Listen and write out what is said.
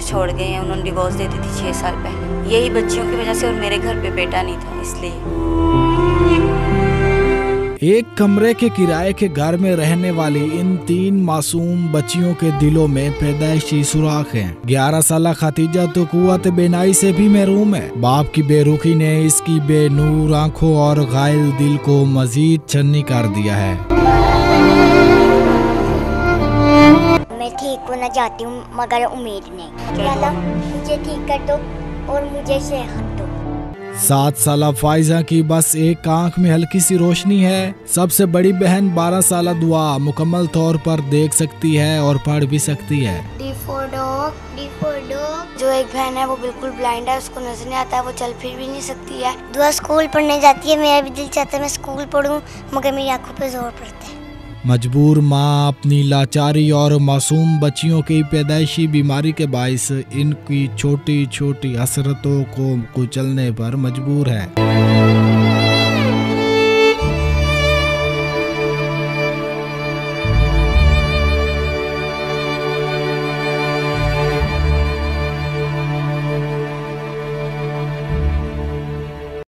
छोड़ गए हैं, उन्होंने डिवोर्स दे दी थी 6 साल पहले। यही बच्चियों की वजह से, और मेरे घर पे बेटा नहीं था इसलिए। एक कमरे के किराए के घर में रहने वाली इन 3 मासूम बच्चियों के दिलों में पैदाइशी सुराख हैं। 11 साल खतीजा तो कुव्वत बेनाई से भी महरूम है। बाप की बेरुखी ने इसकी बेनूर आंखों और घायल दिल को मजीद छन्नी कर दिया है। मैं ठीक होना चाहती हूँ मगर उम्मीद नहीं। अल्लाह मुझे ठीक कर दो और मुझे सेहत दो। 7 साल फाइजा की बस एक आंख में हल्की सी रोशनी है। सबसे बड़ी बहन 12 साल दुआ मुकम्मल तौर पर देख सकती है और पढ़ भी सकती है। D for dog, D for dog। जो एक बहन है वो बिल्कुल ब्लाइंड है, उसको नजर नहीं आता है, वो चल फिर भी नहीं सकती है। दुआ स्कूल पढ़ने जाती है, मेरा भी दिल चाहता है मैं स्कूल पढ़ूं मगर मेरी आंखों पे जोर पड़ता है। मजबूर माँ अपनी लाचारी और मासूम बच्चियों की पैदाइशी बीमारी के बाइस इनकी छोटी छोटी हसरतों को कुचलने पर मजबूर है।